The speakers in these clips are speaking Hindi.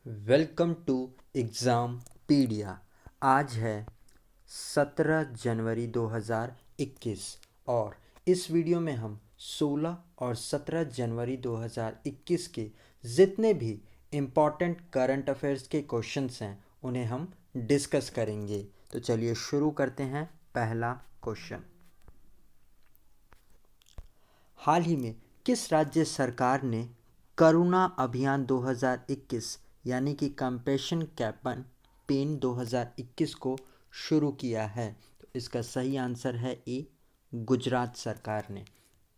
Welcome to exam पीडिया। आज है 17 जनवरी 2021 और इस वीडियो में हम 16 और 17 जनवरी 2021 के जितने भी इम्पॉर्टेंट करंट अफेयर्स के क्वेश्चंस हैं उन्हें हम डिस्कस करेंगे। तो चलिए शुरू करते हैं। पहला क्वेश्चन, हाल ही में किस राज्य सरकार ने करुणा अभियान 2021 यानी कि कंपैशन कैंपेन 2021 को शुरू किया है? तो इसका सही आंसर है ए, गुजरात सरकार ने।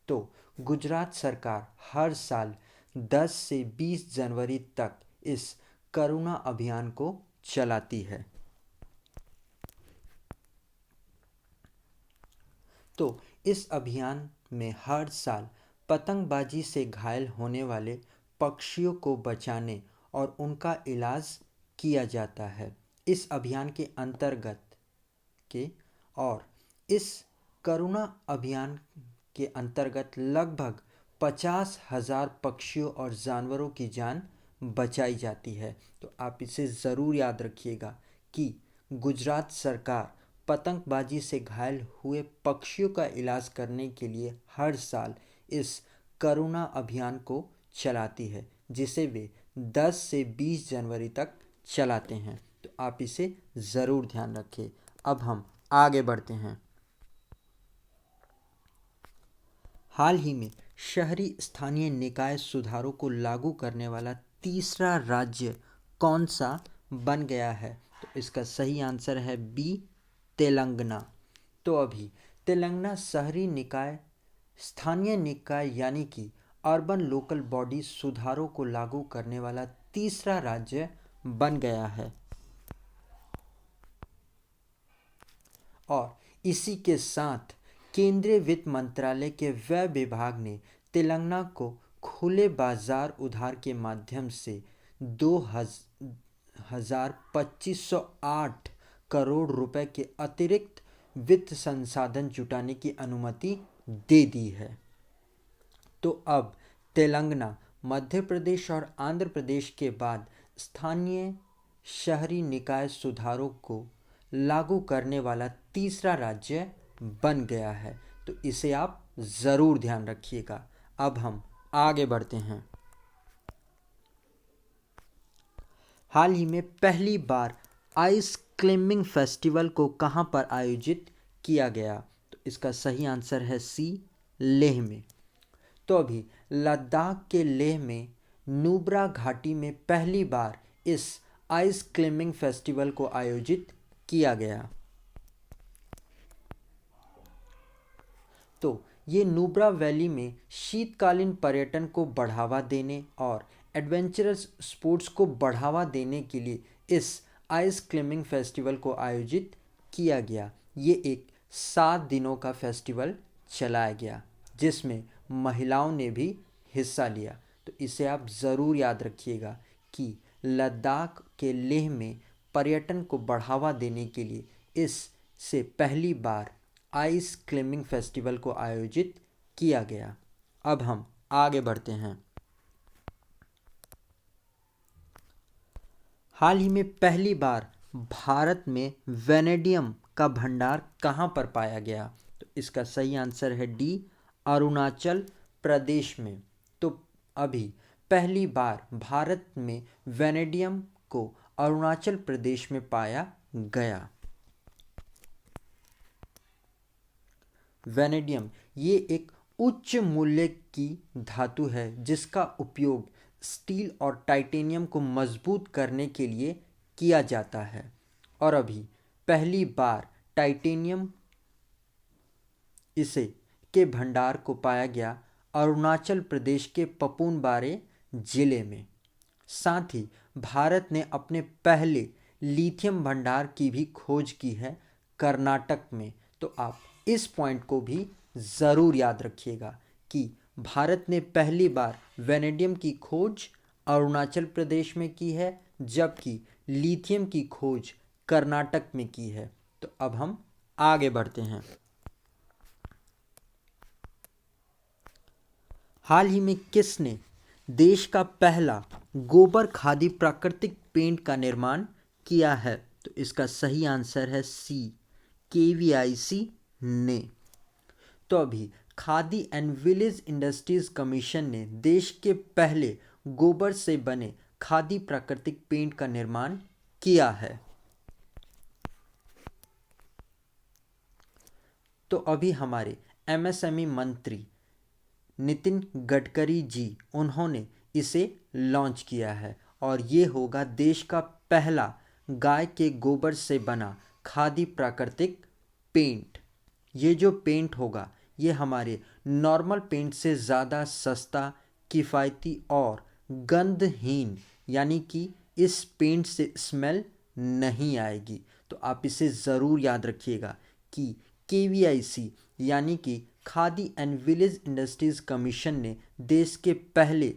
तो गुजरात सरकार हर साल 10 से 20 जनवरी तक इस करुणा अभियान को चलाती है। तो इस अभियान में हर साल पतंगबाजी से घायल होने वाले पक्षियों को बचाने और उनका इलाज किया जाता है। इस अभियान के अंतर्गत के और इस करुणा अभियान के अंतर्गत लगभग 50,000 पक्षियों और जानवरों की जान बचाई जाती है। तो आप इसे ज़रूर याद रखिएगा कि गुजरात सरकार पतंगबाजी से घायल हुए पक्षियों का इलाज करने के लिए हर साल इस करुणा अभियान को चलाती है, जिसे वे 10 से 20 जनवरी तक चलाते हैं। तो आप इसे ज़रूर ध्यान रखें। अब हम आगे बढ़ते हैं। हाल ही में शहरी स्थानीय निकाय सुधारों को लागू करने वाला तीसरा राज्य कौन सा बन गया है? तो इसका सही आंसर है बी, तेलंगाना। तो अभी तेलंगाना शहरी निकाय स्थानीय निकाय यानी कि अर्बन लोकल बॉडी सुधारों को लागू करने वाला तीसरा राज्य बन गया है। और इसी के साथ केंद्रीय वित्त मंत्रालय के व्यय विभाग ने तेलंगाना को खुले बाजार उधार के माध्यम से 2,2508 करोड़ रुपए के अतिरिक्त वित्त संसाधन जुटाने की अनुमति दे दी है। तो अब तेलंगाना मध्य प्रदेश और आंध्र प्रदेश के बाद स्थानीय शहरी निकाय सुधारों को लागू करने वाला तीसरा राज्य बन गया है। तो इसे आप ज़रूर ध्यान रखिएगा। अब हम आगे बढ़ते हैं। हाल ही में पहली बार आइस क्लाइंबिंग फेस्टिवल को कहां पर आयोजित किया गया? तो इसका सही आंसर है सी, लेह में। तो अभी लद्दाख के लेह में नुब्रा घाटी में पहली बार इस आइस क्लाइंबिंग फेस्टिवल को आयोजित किया गया। तो ये नुब्रा वैली में शीतकालीन पर्यटन को बढ़ावा देने और एडवेंचरस स्पोर्ट्स को बढ़ावा देने के लिए इस आइस क्लाइंबिंग फेस्टिवल को आयोजित किया गया। ये एक 7 दिनों का फेस्टिवल चलाया गया जिसमें महिलाओं ने भी हिस्सा लिया। तो इसे आप ज़रूर याद रखिएगा कि लद्दाख के लेह में पर्यटन को बढ़ावा देने के लिए इससे पहली बार आइस क्लाइंबिंग फेस्टिवल को आयोजित किया गया। अब हम आगे बढ़ते हैं। हाल ही में पहली बार भारत में वेनेडियम का भंडार कहाँ पर पाया गया? तो इसका सही आंसर है डी, अरुणाचल प्रदेश में। तो अभी पहली बार भारत में वेनेडियम को अरुणाचल प्रदेश में पाया गया। वेनेडियम ये एक उच्च मूल्य की धातु है जिसका उपयोग स्टील और टाइटेनियम को मजबूत करने के लिए किया जाता है। और अभी पहली बार टाइटेनियम इसे के भंडार को पाया गया अरुणाचल प्रदेश के पपुनबारे जिले में। साथ ही भारत ने अपने पहले लिथियम भंडार की भी खोज की है कर्नाटक में। तो आप इस पॉइंट को भी ज़रूर याद रखिएगा कि भारत ने पहली बार वेनेडियम की खोज अरुणाचल प्रदेश में की है जबकि लिथियम की खोज कर्नाटक में की है। तो अब हम आगे बढ़ते हैं। हाल ही में किसने देश का पहला गोबर खादी प्राकृतिक पेंट का निर्माण किया है? तो इसका सही आंसर है सी, केवीआईसी ने। तो अभी khadi and village industries commission ने देश के पहले गोबर से बने खादी प्राकृतिक पेंट का निर्माण किया है। तो अभी हमारे एमएसएमई मंत्री नितिन गडकरी जी, उन्होंने इसे लॉन्च किया है और ये होगा देश का पहला गाय के गोबर से बना खादी प्राकृतिक पेंट। ये जो पेंट होगा ये हमारे नॉर्मल पेंट से ज़्यादा सस्ता, किफ़ायती और गंधहीन, यानी कि इस पेंट से स्मेल नहीं आएगी। तो आप इसे ज़रूर याद रखिएगा कि केवीआईसी यानी कि khadi and village industries commission ने देश के पहले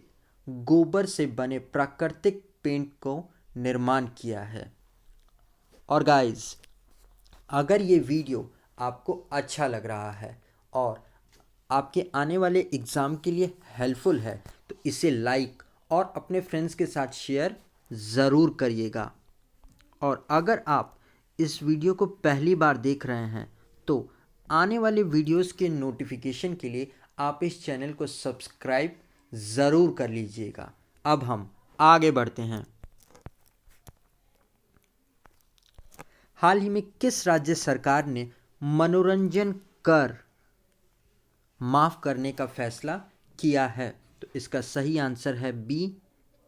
गोबर से बने प्राकृतिक पेंट को निर्माण किया है। और गाइस, अगर ये वीडियो आपको अच्छा लग रहा है और आपके आने वाले एग्ज़ाम के लिए हेल्पफुल है तो इसे लाइक और अपने फ्रेंड्स के साथ शेयर ज़रूर करिएगा। और अगर आप इस वीडियो को पहली बार देख रहे हैं तो आने वाले वीडियोस के नोटिफिकेशन के लिए आप इस चैनल को सब्सक्राइब ज़रूर कर लीजिएगा। अब हम आगे बढ़ते हैं। हाल ही में किस राज्य सरकार ने मनोरंजन कर माफ़ करने का फैसला किया है? तो इसका सही आंसर है बी,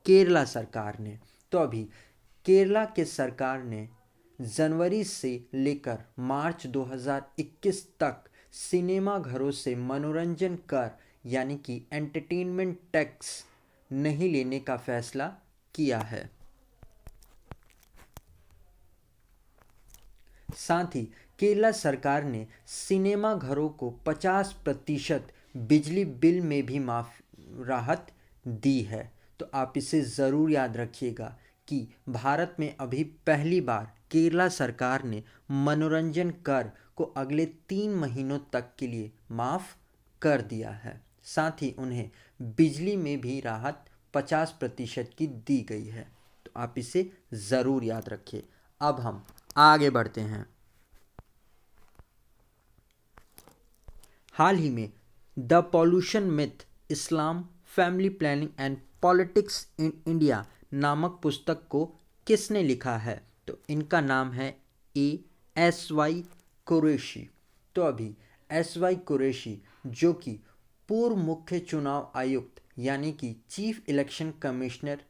केरला सरकार ने। तो अभी केरला के सरकार ने जनवरी से लेकर मार्च 2021 तक सिनेमा घरों से मनोरंजन कर यानी कि एंटरटेनमेंट टैक्स नहीं लेने का फैसला किया है। साथ ही केरला सरकार ने सिनेमा घरों को 50% बिजली बिल में भी राहत दी है। तो आप इसे ज़रूर याद रखिएगा कि भारत में अभी पहली बार केरला सरकार ने मनोरंजन कर को अगले 3 महीनों तक के लिए माफ़ कर दिया है। साथ ही उन्हें बिजली में भी राहत 50% की दी गई है। तो आप इसे ज़रूर याद रखिए। अब हम आगे बढ़ते हैं। हाल ही में the pollution myth, Islam, family planning and politics in India नामक पुस्तक को किसने लिखा है? तो इनका नाम है एस वाई कुरैशी। तो अभी एस वाई कुरैशी जो कि पूर्व मुख्य चुनाव आयुक्त यानी कि चीफ इलेक्शन कमिश्नर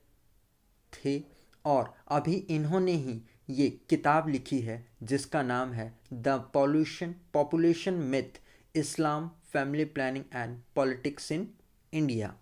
थे और अभी इन्होंने ही ये किताब लिखी है जिसका नाम है the population myth, Islam, family planning and politics in India.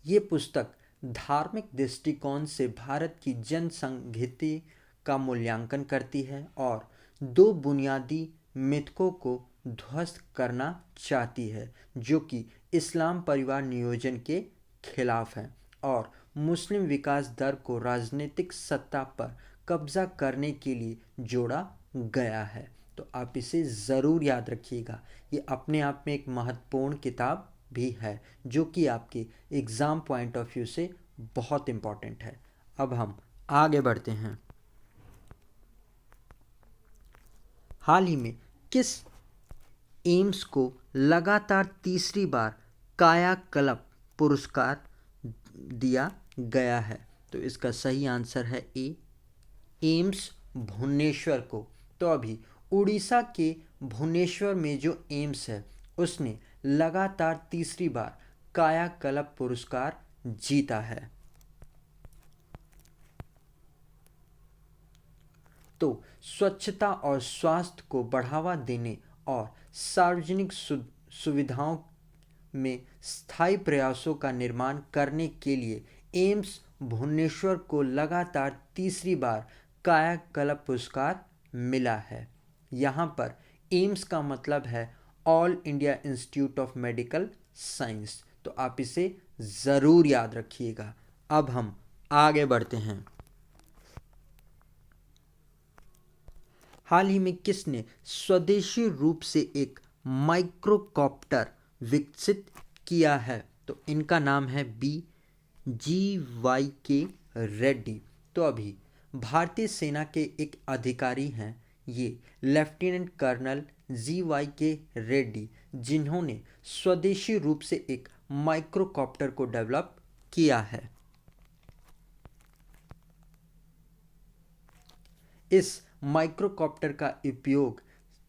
ये पुस्तक धार्मिक दृष्टिकोण से भारत की जनसंघिति का मूल्यांकन करती है और 2 बुनियादी मिथकों को ध्वस्त करना चाहती है जो कि इस्लाम परिवार नियोजन के खिलाफ है और मुस्लिम विकास दर को राजनीतिक सत्ता पर कब्जा करने के लिए जोड़ा गया है। तो आप इसे ज़रूर याद रखिएगा। ये अपने आप में एक महत्वपूर्ण किताब भी है जो कि आपके एग्ज़ाम पॉइंट ऑफ व्यू से बहुत इम्पॉर्टेंट है। अब हम आगे बढ़ते हैं। हाल ही में किस एम्स को लगातार तीसरी बार कायाकल्प पुरस्कार दिया गया है? तो इसका सही आंसर है ए, एम्स भुवनेश्वर को। तो अभी उड़ीसा के भुवनेश्वर में जो एम्स है उसने लगातार तीसरी बार कायाकल्प पुरस्कार जीता है। तो स्वच्छता और स्वास्थ्य को बढ़ावा देने और सार्वजनिक सुविधाओं में स्थायी प्रयासों का निर्माण करने के लिए एम्स भुवनेश्वर को लगातार तीसरी बार कायाकल्प पुरस्कार मिला है। यहाँ पर एम्स का मतलब है all India institute of medical science. तो आप इसे ज़रूर याद रखिएगा। अब हम आगे बढ़ते हैं। हाल ही में किसने स्वदेशी रूप से एक माइक्रोकॉप्टर विकसित किया है? तो इनका नाम है GYK रेड्डी। तो अभी भारतीय सेना के एक अधिकारी हैं ये लेफ्टिनेंट कर्नल GYK रेड्डी, जिन्होंने स्वदेशी रूप से एक माइक्रोकॉप्टर को डेवलप किया है। इस माइक्रोकॉप्टर का उपयोग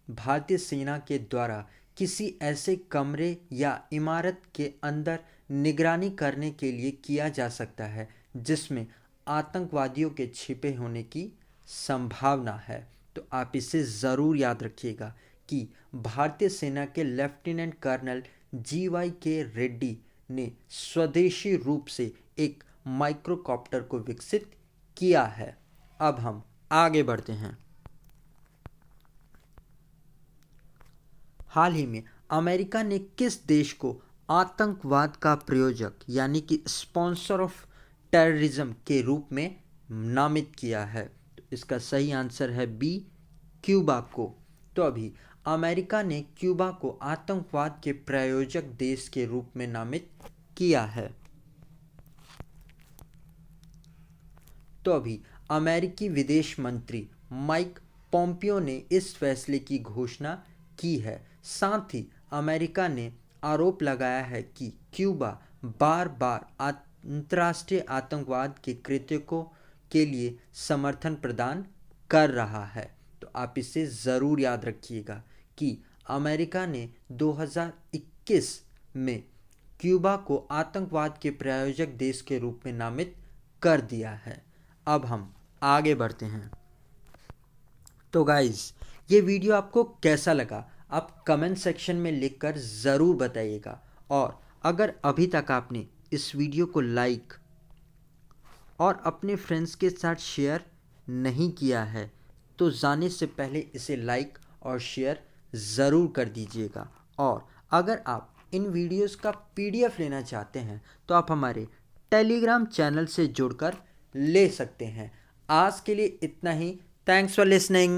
भारतीय सेना के द्वारा किसी ऐसे कमरे या इमारत के अंदर निगरानी करने के लिए किया जा सकता है जिसमें आतंकवादियों के छिपे होने की संभावना है। तो आप इसे ज़रूर याद रखिएगा कि भारतीय सेना के लेफ्टिनेंट कर्नल GYK रेड्डी ने स्वदेशी रूप से एक माइक्रोकॉप्टर को विकसित किया है। अब हम आगे बढ़ते हैं। हाल ही में अमेरिका ने किस देश को आतंकवाद का प्रायोजक यानी कि स्पॉन्सर ऑफ टेररिज्म के रूप में नामित किया है? तो इसका सही आंसर है बी, क्यूबा को। तो अभी अमेरिका ने क्यूबा को आतंकवाद के प्रायोजक देश के रूप में नामित किया है। तो अभी अमेरिकी विदेश मंत्री माइक पोम्पियो ने इस फैसले की घोषणा की है। साथ ही अमेरिका ने आरोप लगाया है कि क्यूबा बार बार अंतर्राष्ट्रीय आतंकवाद के कृत्यों के लिए समर्थन प्रदान कर रहा है। तो आप इसे ज़रूर याद रखिएगा कि अमेरिका ने 2021 में क्यूबा को आतंकवाद के प्रायोजक देश के रूप में नामित कर दिया है। अब हम आगे बढ़ते हैं। तो गाइस, ये वीडियो आपको कैसा लगा आप कमेंट सेक्शन में लिखकर ज़रूर बताइएगा। और अगर अभी तक आपने इस वीडियो को लाइक और अपने फ्रेंड्स के साथ शेयर नहीं किया है तो जाने से पहले इसे लाइक और शेयर ज़रूर कर दीजिएगा। और अगर आप इन वीडियोस का PDF लेना चाहते हैं तो आप हमारे टेलीग्राम चैनल से जुड़कर ले सकते हैं। आज के लिए इतना ही। Thanks for listening.